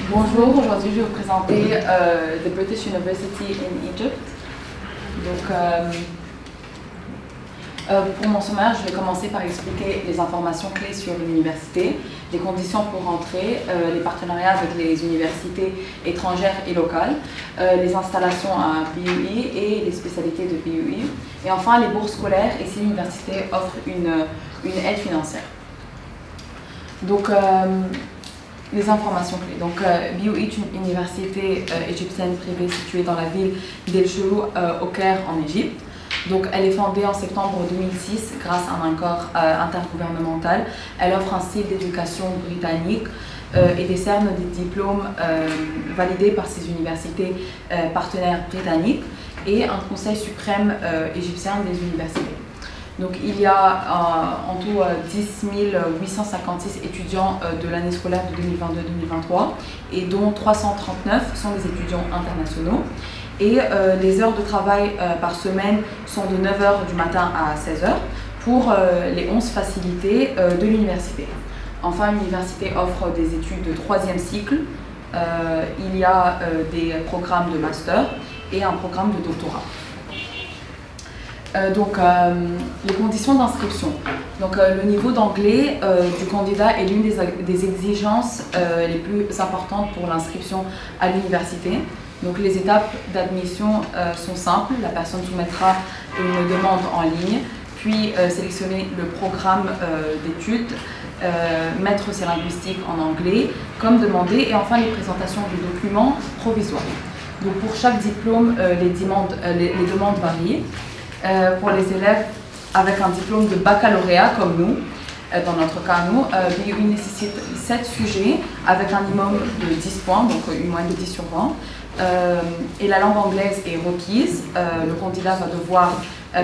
Bonjour, aujourd'hui je vais vous présenter the British University in Egypt. Donc, pour mon sommaire, je vais commencer par expliquer les informations clés sur l'université, les conditions pour entrer, les partenariats avec les universités étrangères et locales, les installations à BUI et les spécialités de BUI, et enfin les bourses scolaires et si l'université offre une aide financière. Donc, les informations clés. Donc, BUI est une université égyptienne privée située dans la ville d'El Choulouk au Caire en Égypte. Donc, elle est fondée en septembre 2006 grâce à un accord intergouvernemental. Elle offre un style d'éducation britannique et décerne des diplômes validés par ses universités partenaires britanniques et un conseil suprême égyptien des universités. Donc, il y a en tout 10 856 étudiants de l'année scolaire de 2022-2023 et dont 339 sont des étudiants internationaux. Et les heures de travail par semaine sont de 9 h du matin à 16 h pour les 11 facilités de l'université. Enfin, l'université offre des études de 3e cycle. Il y a des programmes de master et un programme de doctorat. Donc, les conditions d'inscription. Donc, le niveau d'anglais du candidat est l'une des exigences les plus importantes pour l'inscription à l'université. Donc, les étapes d'admission sont simples. La personne soumettra une demande en ligne, puis sélectionner le programme d'études, mettre ses linguistiques en anglais, comme demandé, et enfin les présentations du document provisoire. Donc, pour chaque diplôme, les demandes varient. Pour les élèves avec un diplôme de baccalauréat comme nous, dans notre cas nous, BUI nécessite 7 sujets avec un minimum de 10 points, donc une moyenne de 10 sur 20. Et la langue anglaise est requise. Le candidat va devoir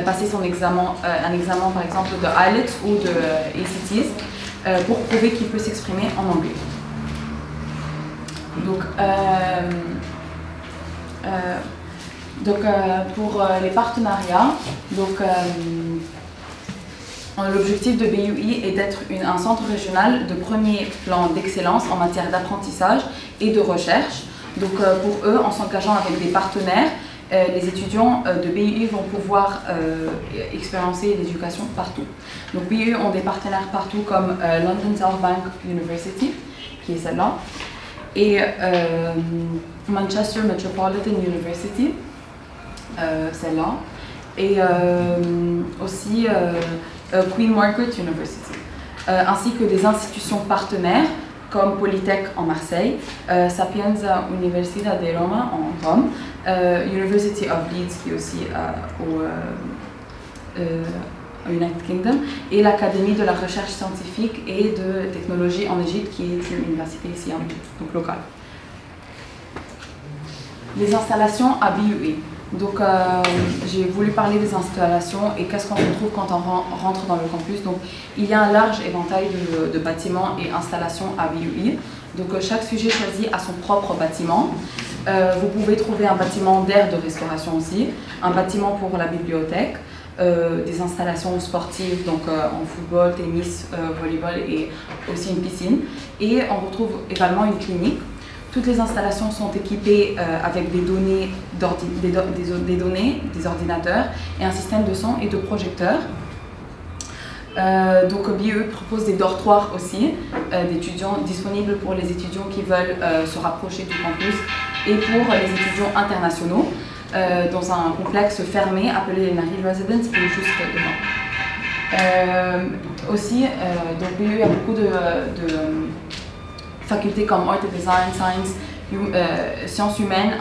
passer son examen, un examen par exemple de IELTS ou de ACTs pour prouver qu'il peut s'exprimer en anglais. Donc, pour les partenariats, l'objectif de BUI est d'être un centre régional de premier plan d'excellence en matière d'apprentissage et de recherche. Donc, pour eux, en s'engageant avec des partenaires, les étudiants de BUI vont pouvoir expérimenter l'éducation partout. Donc, BUI ont des partenaires partout comme London South Bank University, qui est celle-là, et Manchester Metropolitan University, celle-là, et aussi Queen Margaret University, ainsi que des institutions partenaires comme Polytech en Marseille, Sapienza Universidad de Roma en Rome, University of Leeds qui est aussi au United Kingdom, et l'Académie de la recherche scientifique et de technologie en Égypte qui est une université ici, donc locale. Les installations à BUI. Donc, j'ai voulu parler des installations et qu'est-ce qu'on retrouve quand on rentre dans le campus. Donc, il y a un large éventail de bâtiments et installations à BUI. Donc, chaque sujet choisit à son propre bâtiment. Vous pouvez trouver un bâtiment d'aire de restauration aussi, un bâtiment pour la bibliothèque, des installations sportives, donc en football, tennis, volleyball et aussi une piscine. Et on retrouve également une clinique. Toutes les installations sont équipées avec des données, des ordinateurs et un système de son et de projecteurs. Donc BUI propose des dortoirs aussi d'étudiants disponibles pour les étudiants qui veulent se rapprocher du campus et pour les étudiants internationaux dans un complexe fermé appelé les Nahil Residence qui est juste devant. Aussi, donc BUI a beaucoup de facultés comme Art and Design, Science, Sciences humaines,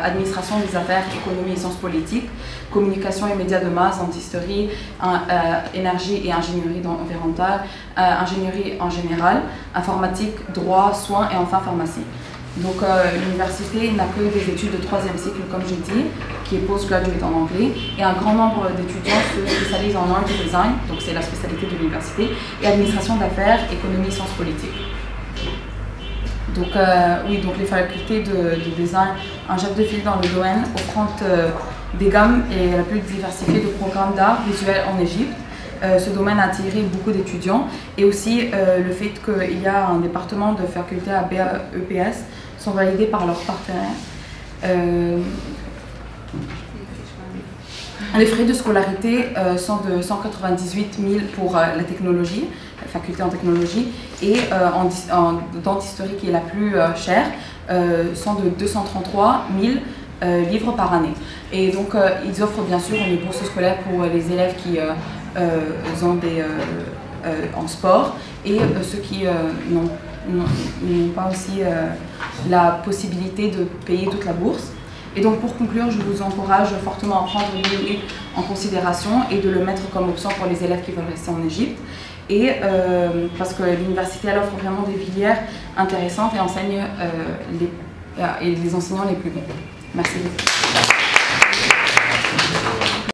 Administration des affaires, Économie et sciences politiques, Communication et médias de masse, Dentisterie, Énergie et ingénierie environnementale, Ingénierie en général, Informatique, Droit, Soins et enfin Pharmacie. Donc l'université n'a que des études de 3e cycle, comme j'ai dit, qui est postgraduate en anglais, et un grand nombre d'étudiants se spécialisent en Art and Design, donc c'est la spécialité de l'université, et Administration d'affaires, Économie et sciences politiques. Donc, oui, donc les facultés de design, un chef de file dans le domaine, offrant des gammes et la plus diversifiée de programmes d'art visuel en Égypte, ce domaine a attiré beaucoup d'étudiants et aussi le fait qu'il y a un département de faculté à BEPS sont validés par leurs partenaires. Les frais de scolarité sont de 198 000 pour la technologie, la faculté en technologie, et en dentisterie qui est la plus chère, sont de 233 000 livres par année. Et donc ils offrent bien sûr une bourse scolaire pour les élèves qui ont des en sport et ceux qui n'ont pas aussi la possibilité de payer toute la bourse. Et donc pour conclure, je vous encourage fortement à prendre l'IUI en considération et de le mettre comme option pour les élèves qui veulent rester en Égypte. Et parce que l'université elle offre vraiment des filières intéressantes et enseigne les enseignants les plus bons. Merci beaucoup.